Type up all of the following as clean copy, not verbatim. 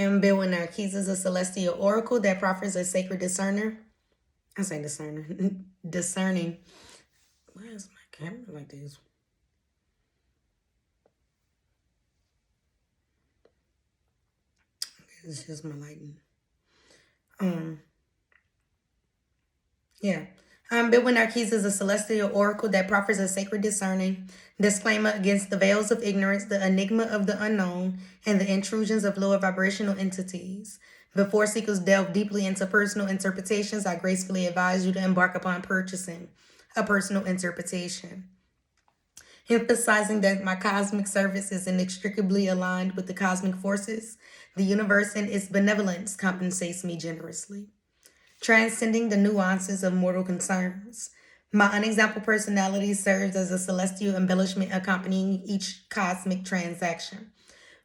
am Bill Narcisus, a celestial oracle that proffers a sacred discerner. I say discerner. Discerning. Why is my camera like this? It's just my lighting. Yeah. Bill Narcisus, a celestial oracle that proffers a sacred discerning. Disclaimer against the veils of ignorance, the enigma of the unknown, and the intrusions of lower vibrational entities. Before seekers delve deeply into personal interpretations, I gracefully advise you to embark upon purchasing a personal interpretation. Emphasizing that my cosmic service is inextricably aligned with the cosmic forces, the universe and its benevolence compensates me generously. Transcending the nuances of mortal concerns, my unexampled personality serves as a celestial embellishment accompanying each cosmic transaction,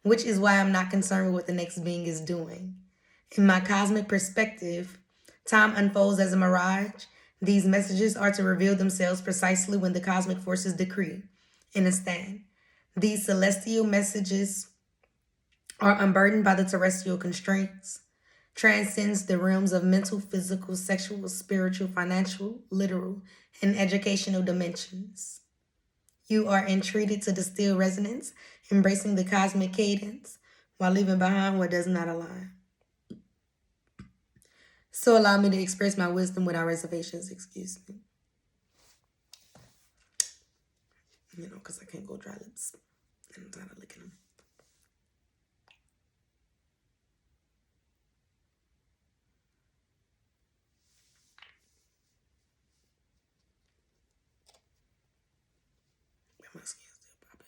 which is why I'm not concerned with what the next being is doing. In my cosmic perspective, time unfolds as a mirage. These messages are to reveal themselves precisely when the cosmic forces decree. Understand, these celestial messages are unburdened by the terrestrial constraints, transcends the realms of mental, physical, sexual, spiritual, financial, literal, and educational dimensions. You are entreated to distill resonance, embracing the cosmic cadence while leaving behind what does not align. So allow me to express my wisdom without reservations, excuse me. You know, because I can't go dry lips. And I'm tired of licking them. My skin's still popping.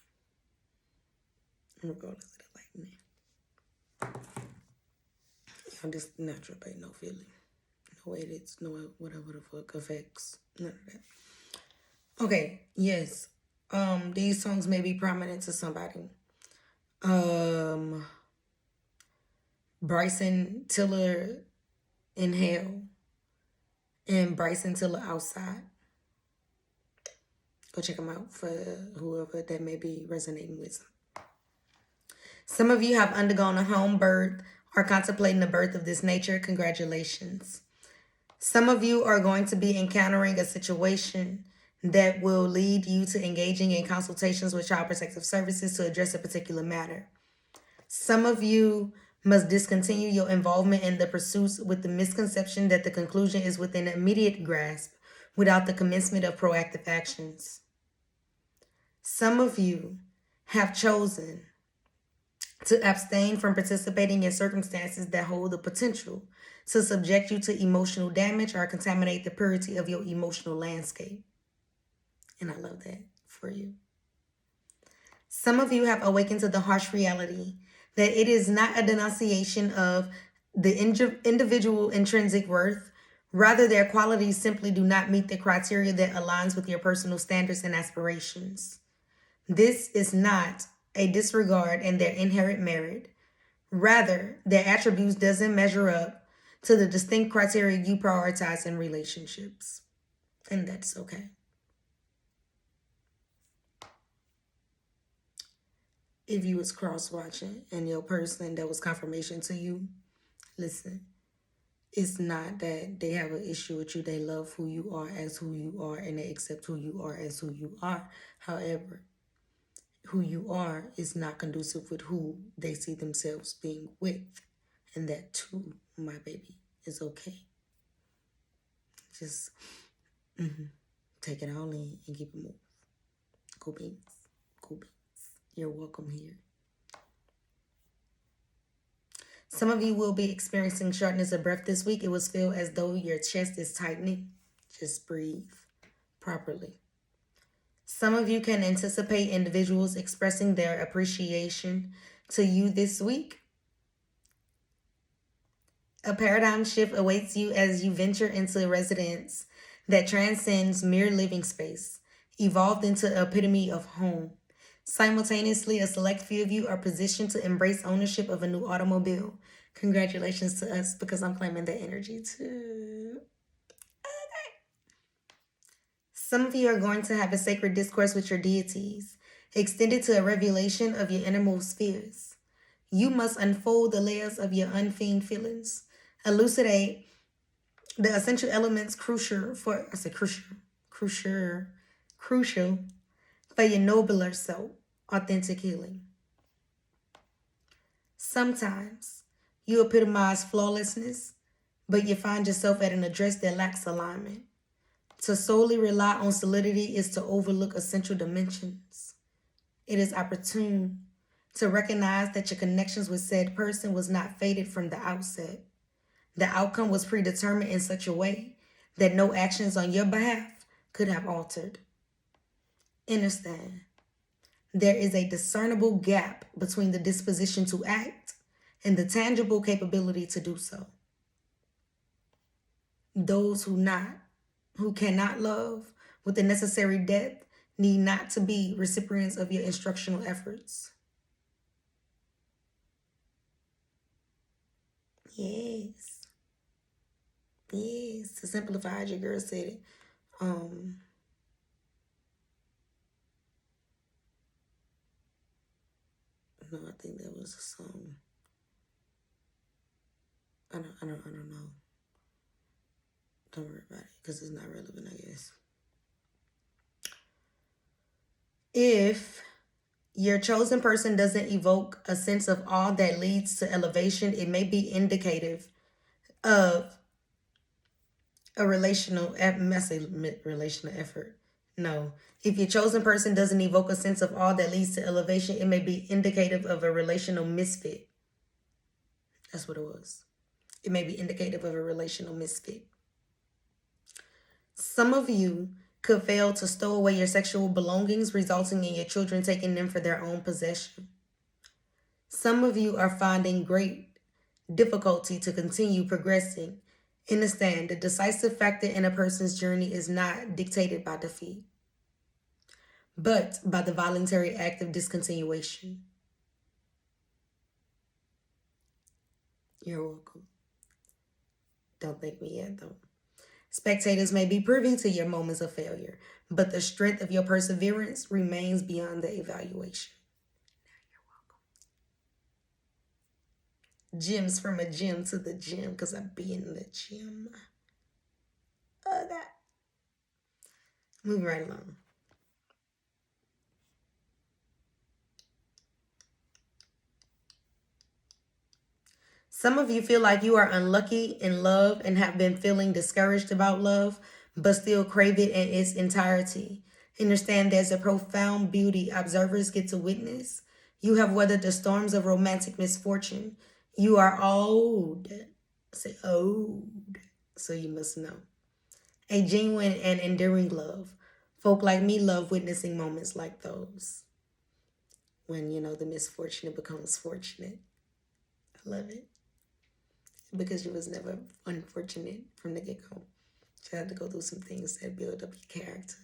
Regardless of the lightning. I'm just natural, babe. No feeling. No edits. No whatever the fuck effects. None of that. Okay, yes. These songs may be prominent to somebody. Bryson Tiller in Hell and Bryson Tiller Outside. Go check them out for whoever that may be resonating with. Some of you have undergone a home birth or contemplating the birth of this nature. Congratulations. Some of you are going to be encountering a situation that will lead you to engaging in consultations with Child Protective Services to address a particular matter. Some of you must discontinue your involvement in the pursuits with the misconception that the conclusion is within immediate grasp without the commencement of proactive actions. Some of you have chosen to abstain from participating in circumstances that hold the potential to subject you to emotional damage or contaminate the purity of your emotional landscape. And I love that for you. Some of you have awakened to the harsh reality that it is not a denunciation of the individual intrinsic worth. Rather, their qualities simply do not meet the criteria that aligns with your personal standards and aspirations. This is not a disregard in their inherent merit. Rather, their attributes doesn't measure up to the distinct criteria you prioritize in relationships. And that's okay. If you was cross-watching and your person that was confirmation to you, listen, it's not that they have an issue with you. They love who you are as who you are, and they accept who you are as who you are. However, who you are is not conducive with who they see themselves being with. And that too, my baby, is okay. Just take it all in and keep it moving. Cool beans. Cool beans. You're welcome here. Some of you will be experiencing shortness of breath this week. It will feel as though your chest is tightening. Just breathe properly. Some of you can anticipate individuals expressing their appreciation to you this week. A paradigm shift awaits you as you venture into a residence that transcends mere living space, evolved into the epitome of home. Simultaneously, a select few of you are positioned to embrace ownership of a new automobile. Congratulations to us, because I'm claiming that energy too. Okay. Some of you are going to have a sacred discourse with your deities, extended to a revelation of your innermost spheres. You must unfold the layers of your unfeigned feelings, elucidate the essential elements crucial for your nobler self, authentic healing. Sometimes you epitomize flawlessness, but you find yourself at an address that lacks alignment. To solely rely on solidity is to overlook essential dimensions. It is opportune to recognize that your connections with said person was not fated from the outset. The outcome was predetermined in such a way that no actions on your behalf could have altered. Understand, there is a discernible gap between the disposition to act and the tangible capability to do so. Those who cannot love with the necessary depth need not to be recipients of your instructional efforts. Yes. Yes. To simplify, your girl said it. No, I think that was a song. I don't know. Don't worry about it, because it's not relevant, I guess. If your chosen person doesn't evoke a sense of awe that leads to elevation, it may be indicative of a relational effort. No. If your chosen person doesn't evoke a sense of awe that leads to elevation, it may be indicative of a relational misfit. That's what it was. It may be indicative of a relational misfit. Some of you could fail to stow away your sexual belongings, resulting in your children taking them for their own possession. Some of you are finding great difficulty to continue progressing. Understand, the decisive factor in a person's journey is not dictated by defeat, but by the voluntary act of discontinuation. You're welcome. Don't thank me yet, though. Spectators may be privy to your moments of failure, but the strength of your perseverance remains beyond the evaluation. You're welcome. Gems from a gym to the gym, because I be in the gym. Okay. Moving right along. Some of you feel like you are unlucky in love and have been feeling discouraged about love, but still crave it in its entirety. Understand there's a profound beauty observers get to witness. You have weathered the storms of romantic misfortune. You are old. Say old. So you must know. A genuine and enduring love. Folk like me love witnessing moments like those. When, the misfortunate becomes fortunate. I love it. Because you was never unfortunate from the get-go. You had to go through some things that build up your character,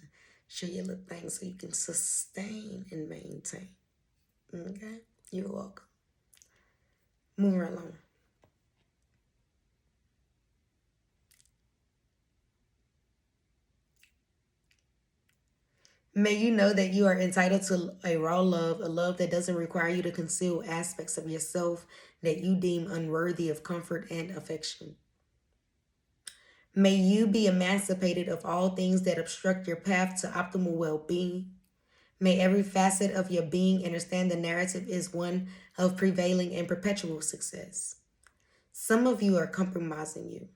show you little things so you can sustain and maintain. Okay? You're welcome. Moving right along. May you know that you are entitled to a raw love, a love that doesn't require you to conceal aspects of yourself that you deem unworthy of comfort and affection. May you be emancipated of all things that obstruct your path to optimal well-being. May every facet of your being understand the narrative is one of prevailing and perpetual success. Some of you are compromising you.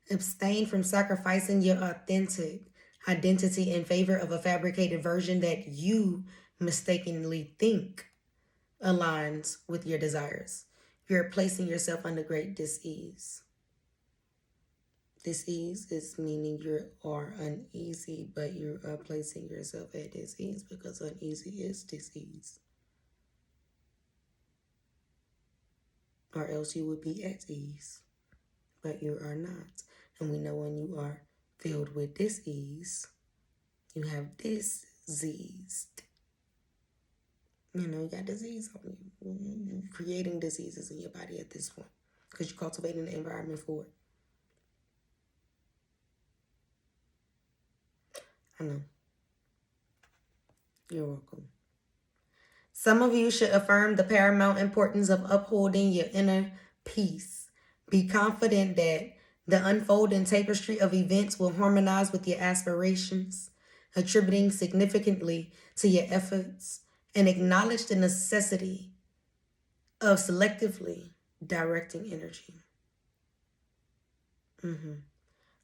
Abstain from sacrificing your authentic identity in favor of a fabricated version that you mistakenly think aligns with your desires. You're placing yourself under great dis-ease. Dis-ease is meaning you are uneasy, but you are placing yourself at dis-ease because uneasy is dis-ease. Or else you would be at ease, but you are not. And we know when you are filled with dis-ease, you have diseased. You got disease on you. You're creating diseases in your body at this point because you're cultivating the environment for it. I know. You're welcome. Some of you should affirm the paramount importance of upholding your inner peace. Be confident that the unfolding tapestry of events will harmonize with your aspirations, attributing significantly to your efforts, and acknowledge the necessity of selectively directing energy.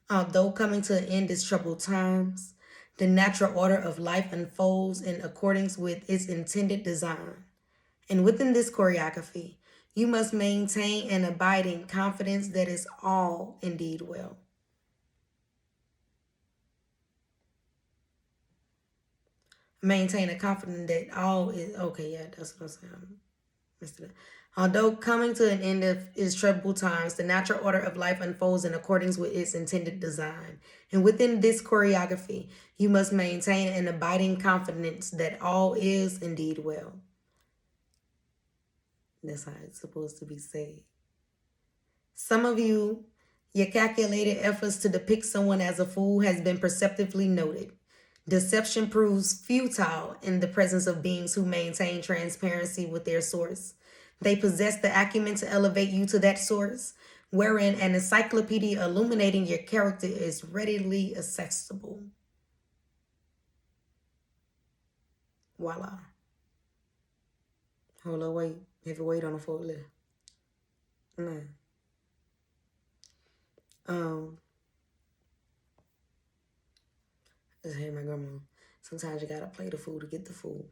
Although coming to an end is troubled times, the natural order of life unfolds in accordance with its intended design. And within this choreography, you must maintain an abiding confidence that is all indeed well. Maintain a confidence that all is okay. Yeah, that's what I'm saying. Although coming to an end of its troubled times, the natural order of life unfolds in accordance with its intended design. And within this choreography, you must maintain an abiding confidence that all is indeed well. That's how it's supposed to be said. Some of you, your calculated efforts to depict someone as a fool has been perceptively noted. Deception proves futile in the presence of beings who maintain transparency with their source. They possess the acumen to elevate you to that source, wherein an encyclopedia illuminating your character is readily accessible. Voila. Hold on, wait. Have a wait on the forklift. No. I just hear my grandma. Sometimes you gotta play the fool to get the fool.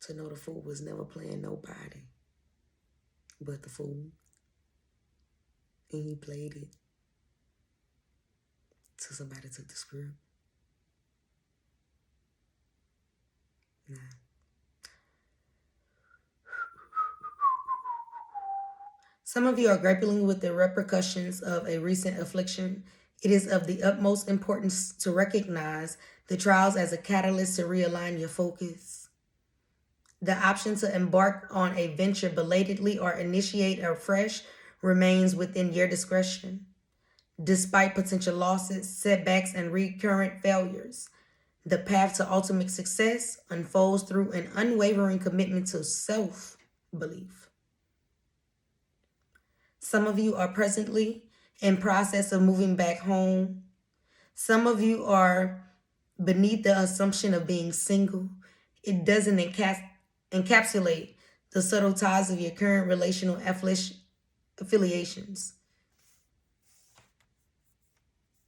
To know the fool was never playing nobody but the fool. And he played it till somebody took the script. Nah. Some of you are grappling with the repercussions of a recent affliction. It is of the utmost importance to recognize the trials as a catalyst to realign your focus. The option to embark on a venture belatedly or initiate afresh remains within your discretion. Despite potential losses, setbacks, and recurrent failures, the path to ultimate success unfolds through an unwavering commitment to self-belief. Some of you are presently in process of moving back home. Some of you are beneath the assumption of being single. It doesn't encapsulate the subtle ties of your current relational affiliations.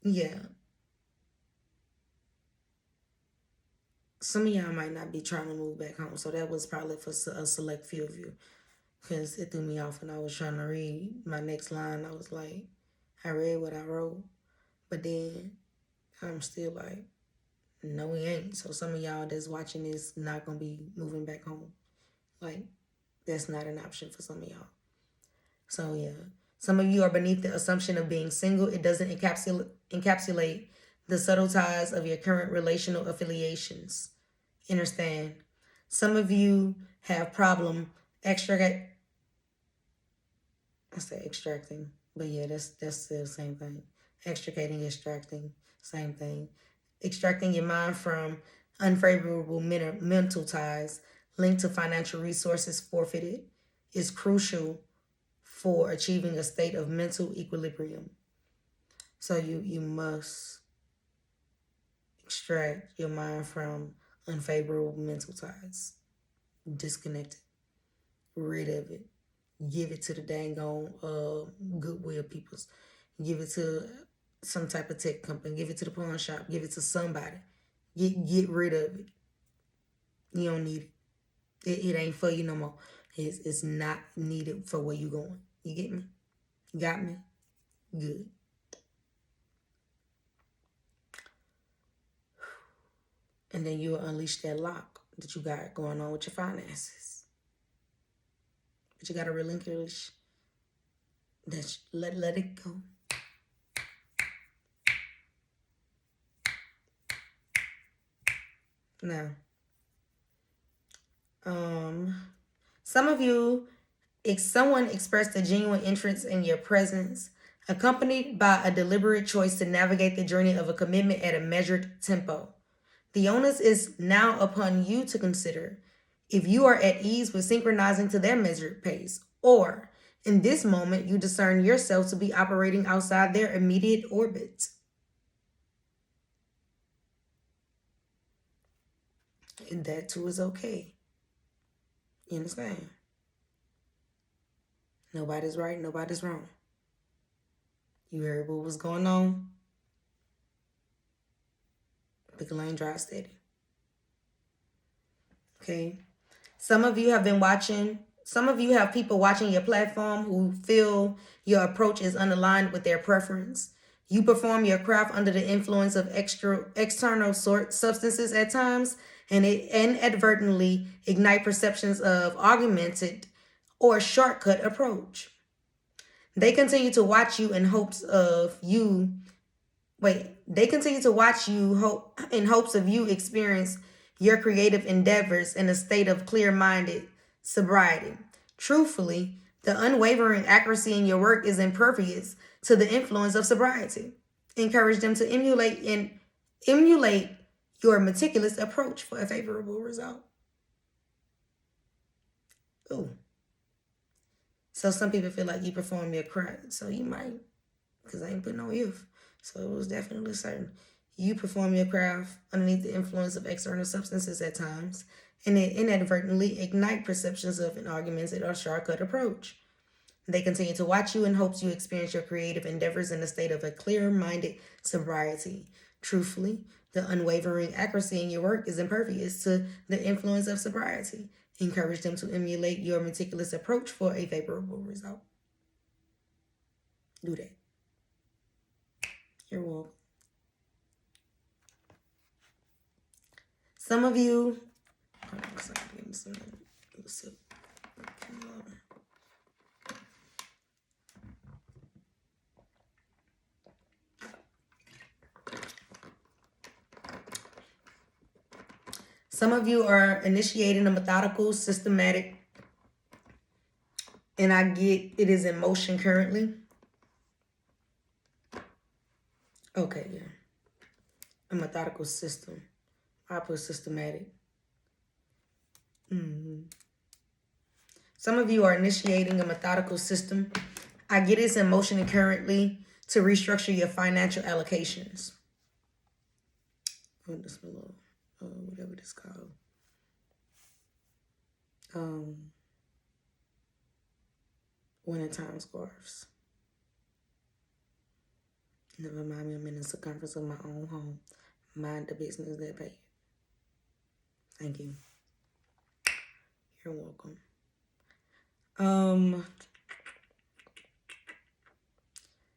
Yeah. Some of y'all might not be trying to move back home, so that was probably for a select few of you. Because it threw me off when I was trying to read my next line. I was like, I read what I wrote, but then I'm still like, no, we ain't. So some of y'all that's watching this not going to be moving back home. Like, that's not an option for some of y'all. So, yeah. Some of you are beneath the assumption of being single. It doesn't encapsulate the subtle ties of your current relational affiliations. Understand? Some of you have problem extracting, but yeah, that's still the same thing. Extricating, extracting, same thing. Extracting your mind from unfavorable mental ties linked to financial resources forfeited is crucial for achieving a state of mental equilibrium. So you must extract your mind from unfavorable mental ties. Disconnect it. Rid of it. Give it to the dang on Goodwill peoples. Give it to some type of tech company. Give it to the pawn shop. Give it to somebody. Get rid of it. You don't need it. It ain't for you no more. It's not needed for where you going. You get me? You got me? Good. And then you'll unleash that lock that you got going on with your finances. But you got to relinquish that. Let it go. Now, some of you, if someone expressed a genuine interest in your presence, accompanied by a deliberate choice to navigate the journey of a commitment at a measured tempo. The onus is now upon you to consider if you are at ease with synchronizing to their measured pace, or in this moment, you discern yourself to be operating outside their immediate orbit. And that too is okay. You understand? Nobody's right, nobody's wrong. You heard what was going on? Pick a lane, drive steady. Okay? Some of you have people watching your platform who feel your approach is unaligned with their preference. You perform your craft under the influence of external substances at times, and it inadvertently ignite perceptions of augmented or shortcut approach. They continue to watch you in hopes of you. They continue to watch you in hopes of you experience your creative endeavors in a state of clear-minded sobriety. Truthfully, the unwavering accuracy in your work is impervious to the influence of sobriety. Encourage them to emulate your meticulous approach for a favorable result. Ooh. So some people feel like you perform your craft, so you might, because I ain't put no if. So it was definitely certain. You perform your craft underneath the influence of external substances at times, and it inadvertently ignite perceptions of an augmented or shortcut approach. They continue to watch you in hopes you experience your creative endeavors in a state of a clear-minded sobriety. Truthfully, the unwavering accuracy in your work is impervious to the influence of sobriety. Encourage them to emulate your meticulous approach for a favorable result. Do that. You're welcome. Some of you, are initiating a methodical, systematic, and I get it is in motion currently. Okay, yeah. A methodical system. I put systematic. Some of you are initiating a methodical system. I get it's in motion currently to restructure your financial allocations. Whatever this called. Wintertime scarves. Never mind me, I'm in the circumference of my own home. Mind the business that pay. Thank you. You're welcome.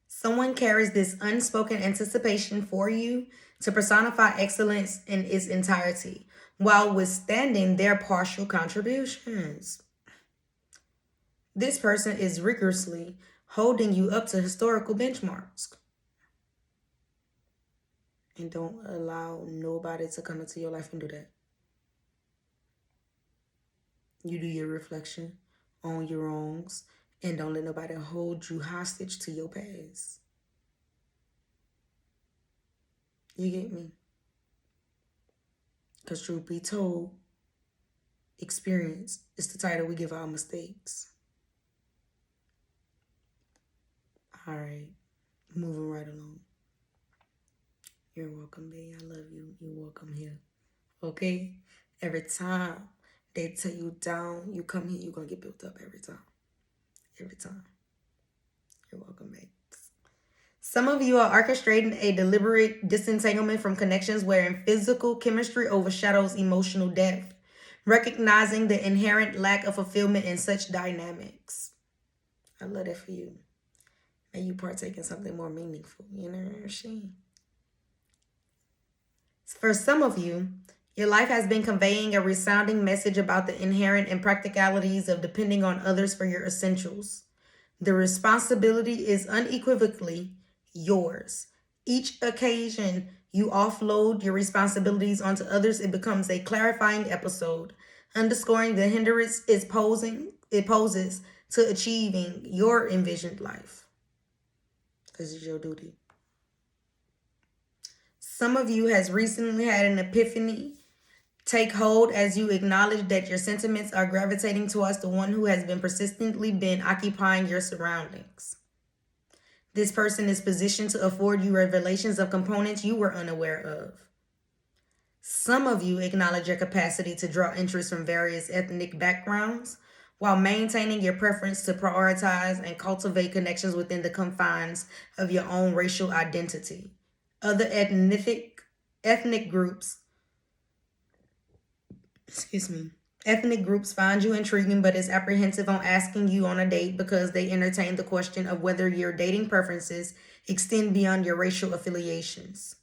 Someone carries this unspoken anticipation for you to personify excellence in its entirety while withstanding their partial contributions. This person is rigorously holding you up to historical benchmarks. And don't allow nobody to come into your life and do that. You do your reflection, own your wrongs, and don't let nobody hold you hostage to your past. You get me? Because truth be told, experience is the title we give our mistakes. All right, moving right along. You're welcome, babe. I love you. You're welcome here. Okay? Every time they tell you down, you come here, you're going to get built up every time. Every time. You're welcome, babe. Some of you are orchestrating a deliberate disentanglement from connections wherein physical chemistry overshadows emotional depth, recognizing the inherent lack of fulfillment in such dynamics. I love that for you. May you partake in something more meaningful. You know what I'm saying? For some of you, your life has been conveying a resounding message about the inherent impracticalities of depending on others for your essentials. The responsibility is unequivocally yours. Each occasion you offload your responsibilities onto others, it becomes a clarifying episode, underscoring the hindrance it poses to achieving your envisioned life. Because it's your duty. Some of you has recently had an epiphany take hold as you acknowledge that your sentiments are gravitating towards the one who has persistently been occupying your surroundings. This person is positioned to afford you revelations of components you were unaware of. Some of you acknowledge your capacity to draw interest from various ethnic backgrounds while maintaining your preference to prioritize and cultivate connections within the confines of your own racial identity. Other ethnic groups find you intriguing but is apprehensive on asking you on a date because they entertain the question of whether your dating preferences extend beyond your racial affiliations.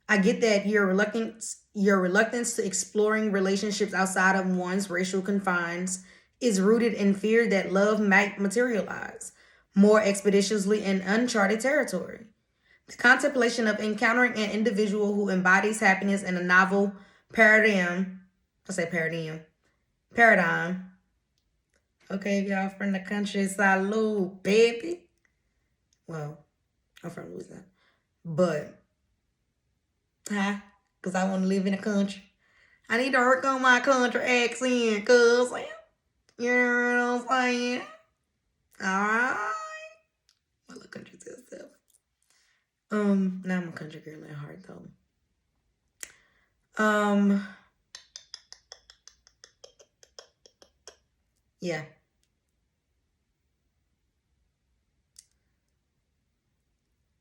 I get that your reluctance to exploring relationships outside of one's racial confines is rooted in fear that love might materialize more expeditiously in uncharted territory. The contemplation of encountering an individual who embodies happiness in a novel paradigm. Okay, if y'all from the country, salute, baby. Well, I'm from Louisiana. But, because I want to live in the country. I need to work on my country accent, cuz. You know what I'm saying? Alright. My little country to itself. Now I'm a country girl at heart, though. Yeah.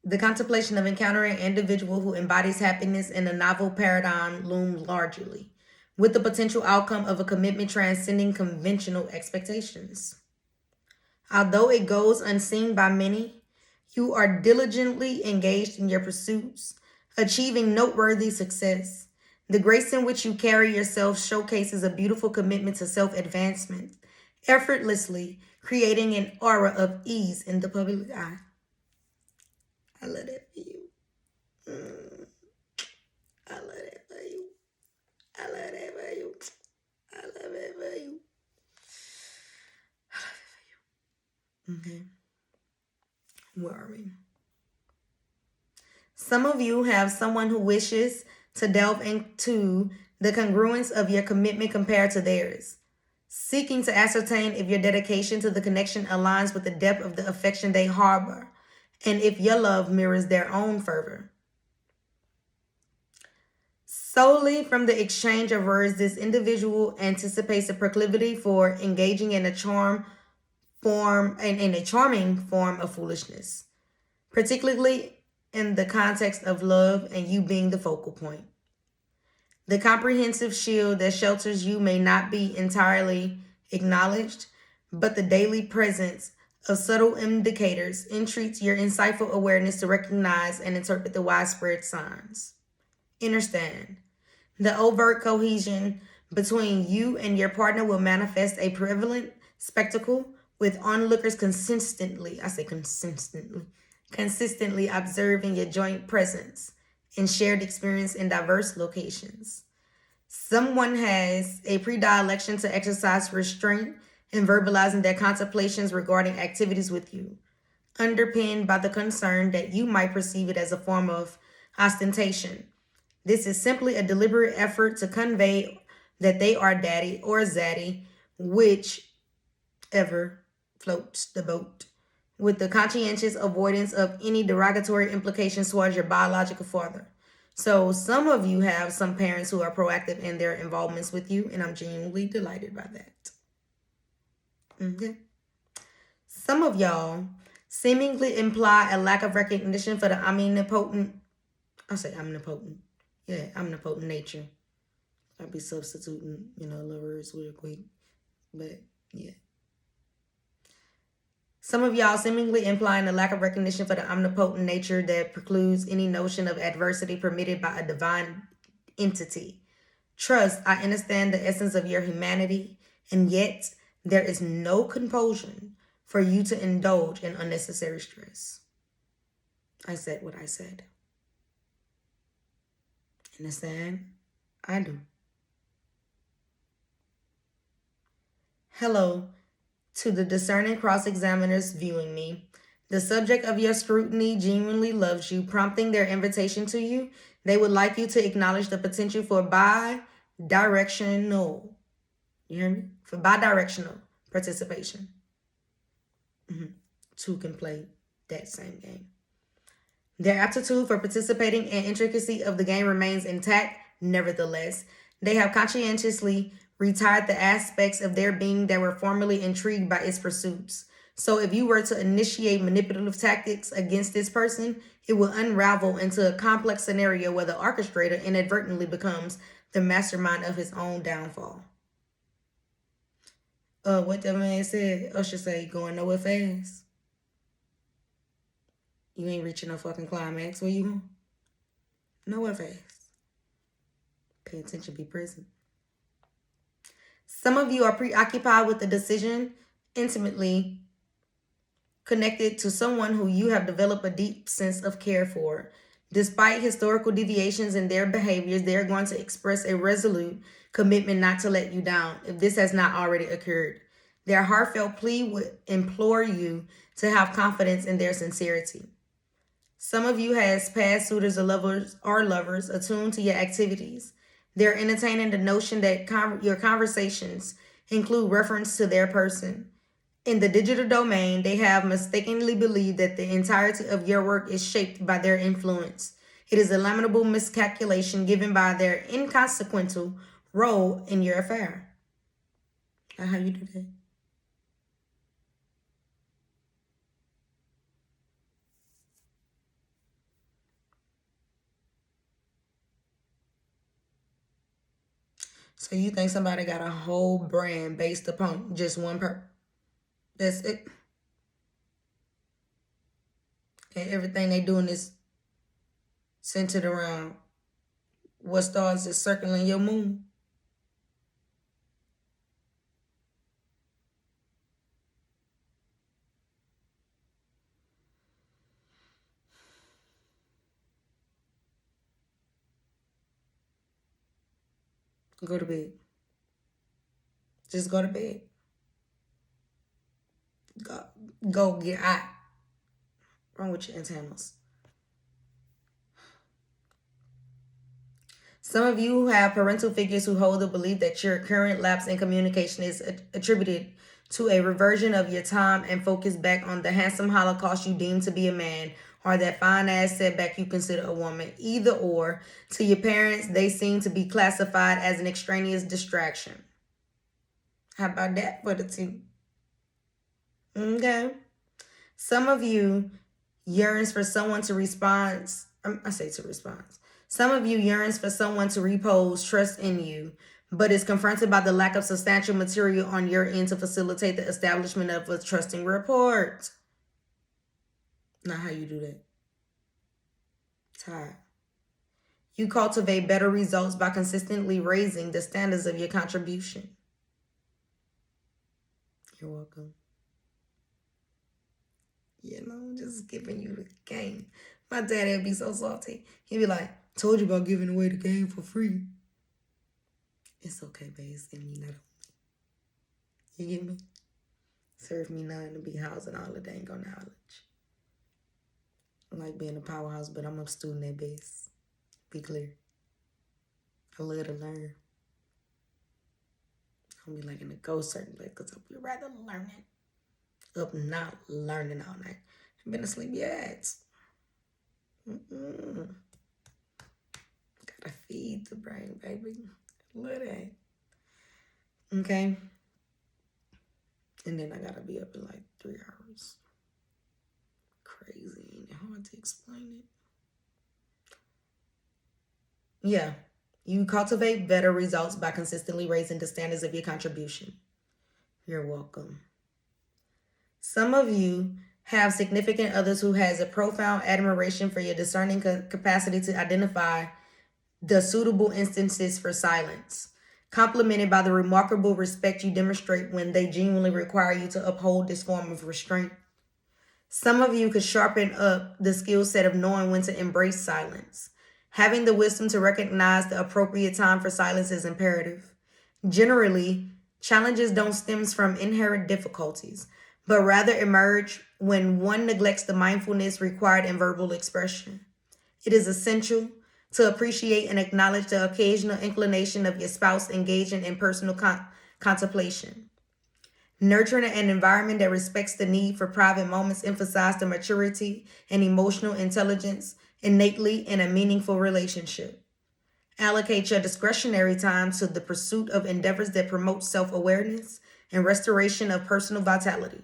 The contemplation of encountering an individual who embodies happiness in a novel paradigm looms largely, with the potential outcome of a commitment transcending conventional expectations. Although it goes unseen by many, you are diligently engaged in your pursuits, achieving noteworthy success. The grace in which you carry yourself showcases a beautiful commitment to self-advancement, effortlessly creating an aura of ease in the public eye. I love that for you. I love that for you. I love that for you. I love it for you. I love it for you. Okay. Where are we? Some of you have someone who wishes to delve into the congruence of your commitment compared to theirs, seeking to ascertain if your dedication to the connection aligns with the depth of the affection they harbor, and if your love mirrors their own fervor. Solely from the exchange of words, this individual anticipates a proclivity for engaging in a charming form of foolishness, particularly in the context of love and you being the focal point. The comprehensive shield that shelters you may not be entirely acknowledged, but the daily presence of subtle indicators entreats your insightful awareness to recognize and interpret the widespread signs. Understand, the overt cohesion between you and your partner will manifest a prevalent spectacle with onlookers consistently observing your joint presence and shared experience in diverse locations. Someone has a predilection to exercise restraint in verbalizing their contemplations regarding activities with you, underpinned by the concern that you might perceive it as a form of ostentation. This is simply a deliberate effort to convey that they are daddy or zaddy, whichever floats the boat, with the conscientious avoidance of any derogatory implications towards your biological father. So some of you have some parents who are proactive in their involvements with you, and I'm genuinely delighted by that. Okay. Some of y'all seemingly imply a lack of recognition for the omnipotent nature. I'll be substituting, lovers real quick. But yeah. Some of y'all seemingly implying a lack of recognition for the omnipotent nature that precludes any notion of adversity permitted by a divine entity. Trust, I understand the essence of your humanity, and yet there is no compulsion for you to indulge in unnecessary stress. I said what I said. Understand? I do. Hello to the discerning cross-examiners viewing me. The subject of your scrutiny genuinely loves you, prompting their invitation to you. They would like you to acknowledge the potential for bi-directional. You hear me? For bi-directional participation. Two can play that same game. Their aptitude for participating and intricacy of the game remains intact. Nevertheless, they have conscientiously retired the aspects of their being that were formerly intrigued by its pursuits. So if you were to initiate manipulative tactics against this person, it will unravel into a complex scenario where the orchestrator inadvertently becomes the mastermind of his own downfall. What the man said, Usher say, going nowhere fast. You ain't reaching no fucking climax. Where you going? Nowhere fast. Pay attention, be present. Some of you are preoccupied with the decision intimately connected to someone who you have developed a deep sense of care for. Despite historical deviations in their behaviors, they are going to express a resolute commitment not to let you down if this has not already occurred. Their heartfelt plea would implore you to have confidence in their sincerity. Some of you has past suitors or lovers attuned to your activities. They're entertaining the notion that your conversations include reference to their person. In the digital domain, they have mistakenly believed that the entirety of your work is shaped by their influence. It is a lamentable miscalculation given by their inconsequential role in your affair. How you do that? So you think somebody got a whole brand based upon just one person? That's it. And everything they doing is centered around what stars is circling your moon. Go to bed. Just go to bed. Go get out. Wrong with your antennas. Some of you have parental figures who hold the belief that your current lapse in communication is attributed to a reversion of your time and focus back on the handsome holocaust you deem to be a man, or that fine-ass setback you consider a woman. Either or, to your parents, they seem to be classified as an extraneous distraction. How about that for the two? Okay. Some of you yearns for someone to respond. Some of you yearns for someone to repose trust in you, but is confronted by the lack of substantial material on your end to facilitate the establishment of a trusting rapport. Not how you do that. Tired. You cultivate better results by consistently raising the standards of your contribution. You're welcome. You know, just giving you the game. My daddy would be so salty. He'd be like, told you about giving away the game for free. It's okay, babe. Send me that. You get me? Serve me none to be housing all the dang on knowledge. I like being a powerhouse, but I'm a student at best. Be clear. I love to learn. I'll be like in a ghost certain place because I'll be rather learning. Up not learning all night. I've been asleep yet. Gotta feed the brain, baby. Love that. Okay. And then I gotta be up in like 3 hours. Crazy. Ain't it hard to explain it? Yeah. You cultivate better results by consistently raising the standards of your contribution. You're welcome. Some of you have significant others who has a profound admiration for your discerning capacity to identify the suitable instances for silence, complemented by the remarkable respect you demonstrate when they genuinely require you to uphold this form of restraint. Some of you could sharpen up the skill set of knowing when to embrace silence. Having the wisdom to recognize the appropriate time for silence is imperative. Generally, challenges don't stem from inherent difficulties, but rather emerge when one neglects the mindfulness required in verbal expression. It is essential To appreciate and acknowledge the occasional inclination of your spouse engaging in personal contemplation. Nurturing an environment that respects the need for private moments emphasize the maturity and emotional intelligence innately in a meaningful relationship. Allocate your discretionary time to the pursuit of endeavors that promote self-awareness and restoration of personal vitality.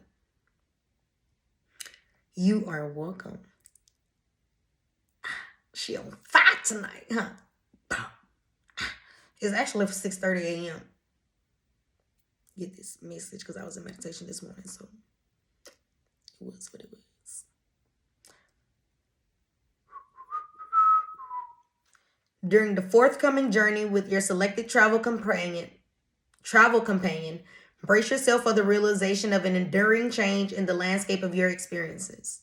You are welcome. She on fire tonight, huh? It's actually 6:30 a.m. Get this message because I was in meditation this morning, so it was what it was. During the forthcoming journey with your selected travel companion, brace yourself for the realization of an enduring change in the landscape of your experiences.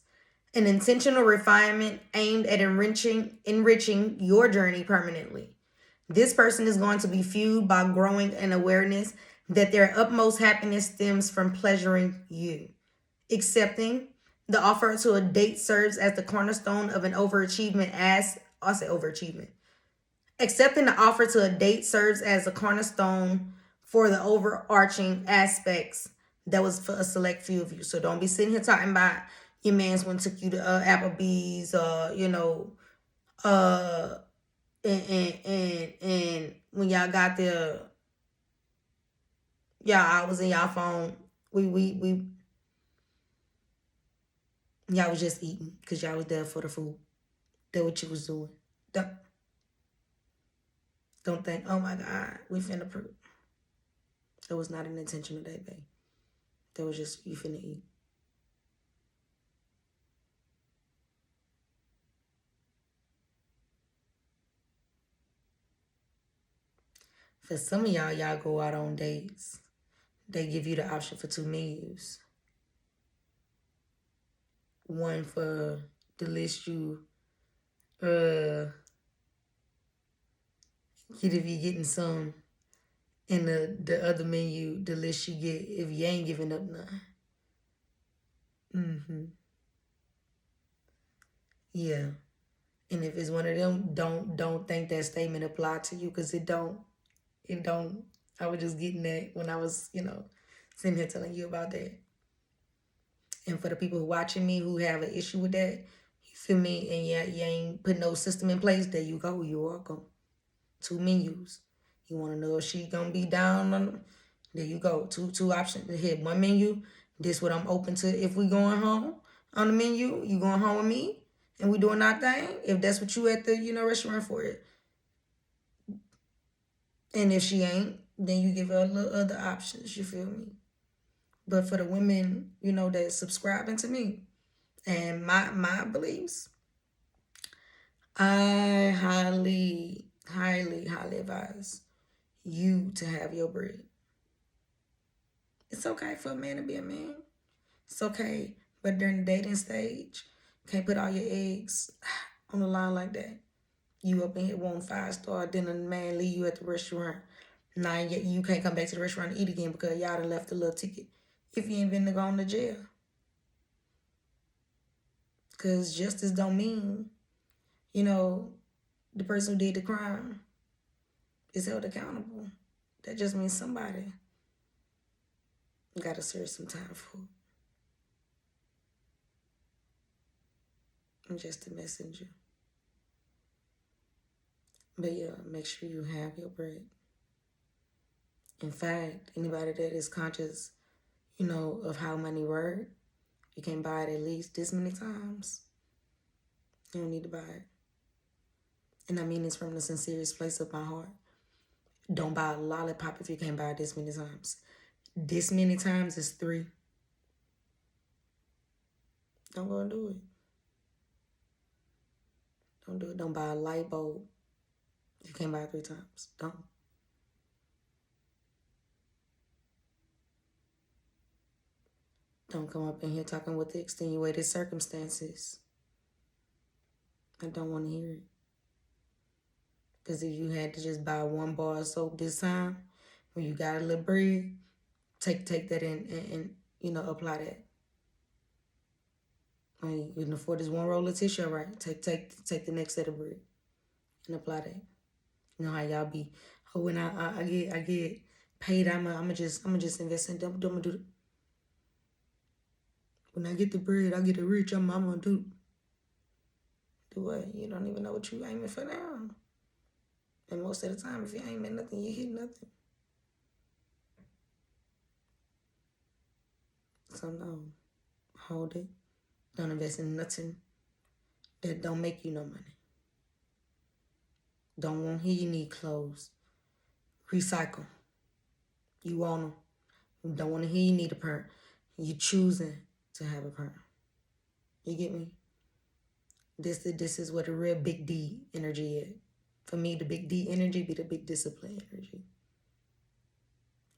An intentional refinement aimed at enriching your journey permanently. This person is going to be fueled by growing an awareness that their utmost happiness stems from pleasuring you. Accepting the offer to a date serves as the cornerstone of an overachievement Accepting the offer to a date serves as a cornerstone for the overarching aspects that was for a select few of you. So don't be sitting here talking about your man's one took you to Applebee's, and when y'all got there, y'all I was in y'all phone. We y'all was just eating because y'all was there for the food. That's what you was doing. Don't think, oh my God, we finna prove. That was not an intentional day, babe. That was just you finna eat. For some of y'all go out on dates. They give you the option for 2 menus. One for the list you get if you're getting some, and the other menu, the list you get if you ain't giving up none. Yeah. And if it's one of them, don't think that statement applied to you, because it don't. It don't. I was just getting that when I was, sitting here telling you about that. And for the people who watching me who have an issue with that, you feel me? And you ain't put no system in place, there you go. You're welcome. 2 menus. You want to know if she gonna be down on them? There you go. Two options. Here, 1 menu. This what I'm open to if we going home on the menu. You going home with me and we doing our thing. If that's what you at the restaurant for it. And if she ain't, then you give her other options. You feel me? But for the women, that's subscribing to me and my beliefs, I highly, highly, highly advise you to have your bread. It's okay for a man to be a man. It's okay. But during the dating stage, can't put all your eggs on the line like that. You up in here wanting 5-star, then the man leave you at the restaurant. Now you can't come back to the restaurant and eat again because y'all done left a little ticket. If you ain't been to go to jail. Because justice don't mean, the person who did the crime is held accountable. That just means somebody got to serve some time for it. I'm just a messenger. But yeah, make sure you have your bread. In fact, anybody that is conscious, of how money works, you can buy it at least this many times. You don't need to buy it. And I mean this from the sincerest place of my heart. Don't buy a lollipop if you can't buy it this many times. This many times is 3. Don't go and do it. Don't do it. Don't buy a light bulb if you can't buy it 3 times. Don't. Don't come up in here talking with the extenuated circumstances. I don't want to hear it. Because if you had to just buy 1 bar of soap this time, when you got a little bread, take that in and apply that. When you can afford this 1 roll of tissue, right? Take the next set of bread. and apply that. You know how y'all be, oh, when I get paid, I'ma just invest in them. I'm gonna do. When I get the bread, I get the rich. I'm gonna do what? You don't even know what you aiming for now. And most of the time, if you aim at nothing, you hit nothing. So no, hold it. Don't invest in nothing that don't make you no money. Don't want here, you need clothes. Recycle. You want them. You don't want to hear you need a perm. You choosing to have a perm. You get me? This is what a real big D energy is. For me, the big D energy be the big discipline energy.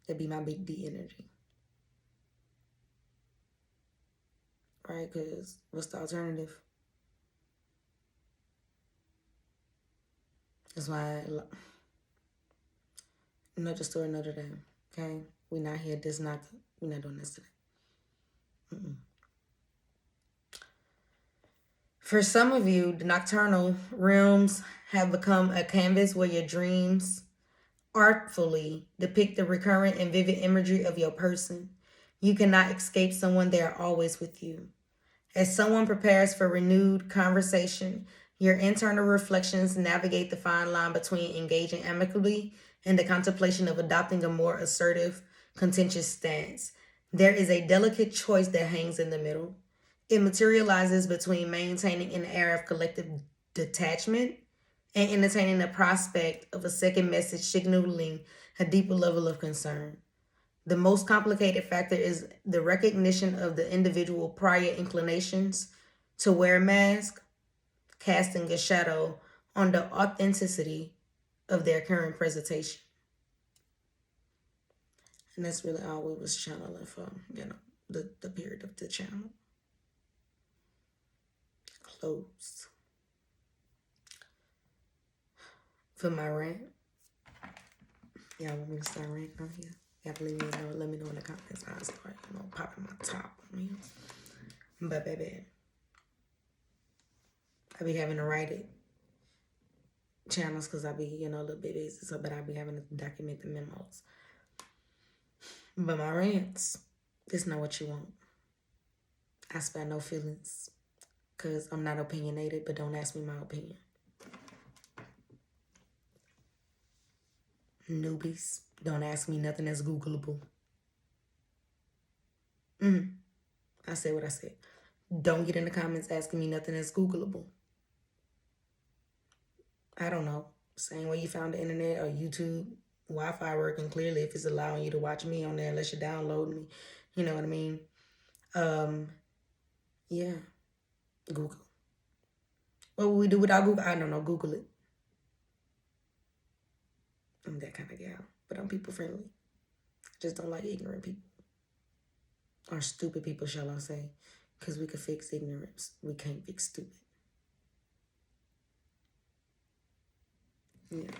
That be my big D energy. Right? Because what's the alternative? That's why another story, another day. Okay? We're not here. We're not doing this today. For some of you, the nocturnal realms have become a canvas where your dreams artfully depict the recurrent and vivid imagery of your person. You cannot escape someone, they are always with you. As someone prepares for renewed conversation, your internal reflections navigate the fine line between engaging amicably and the contemplation of adopting a more assertive, contentious stance. There is a delicate choice that hangs in the middle. It materializes between maintaining an air of collective detachment and entertaining the prospect of a second message signaling a deeper level of concern. The most complicated factor is the recognition of the individual prior inclinations to wear a mask, casting a shadow on the authenticity of their current presentation. And that's really all we was channeling from, the period of the channel. Close. For my rant, y'all want me to start ranting on here? Y'all let me know in the comments. I'll start, popping my top on here. But baby, I be having to write it channels because I be, a little bit busy. So, but I be having to document the memos. But my rants, this not what you want. I spare no feelings because I'm not opinionated, but don't ask me my opinion. Newbies, don't ask me nothing that's Googleable. I said what I said. Don't get in the comments asking me nothing that's Googleable. I don't know. Same way you found the internet or YouTube, Wi-Fi working clearly if it's allowing you to watch me on there unless you're downloading me. You know what I mean? Yeah. Google. What would we do without Google? I don't know. Google it. I'm that kind of gal. But I'm people friendly. Just don't like ignorant people. Or stupid people, shall I say. Because we can fix ignorance. We can't fix stupid. Yeah.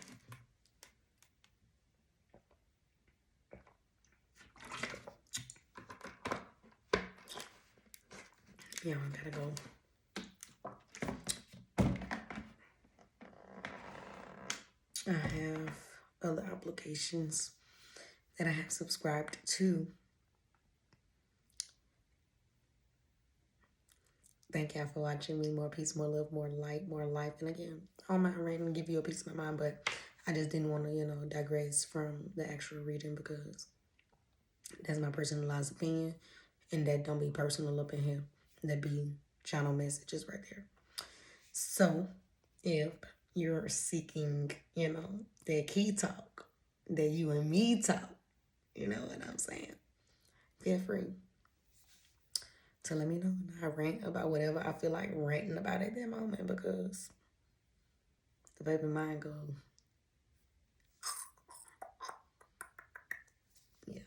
Yeah, I gotta go. I have other applications that I have subscribed to. Thank y'all for watching me. More peace, more love, more light, more life. And again, all my ranting give you a piece of my mind, but I just didn't want to, digress from the actual reading because that's my personalized opinion. And that don't be personal up in here. That be channel messages right there. So if you're seeking, that key talk, that you and me talk, you know what I'm saying? Feel free to let me know. And I rant about whatever I feel like ranting about at that moment because the baby mind goes, yeah.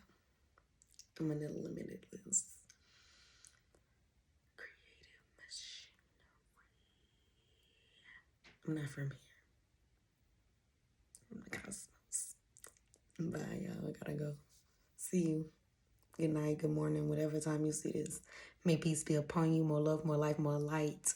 I'm in a limitless creative machine. I'm not from here. I'm the cosmos. Bye, y'all. I gotta go. See you. Good night, good morning, whatever time you see this. May peace be upon you. More love, more life, more light.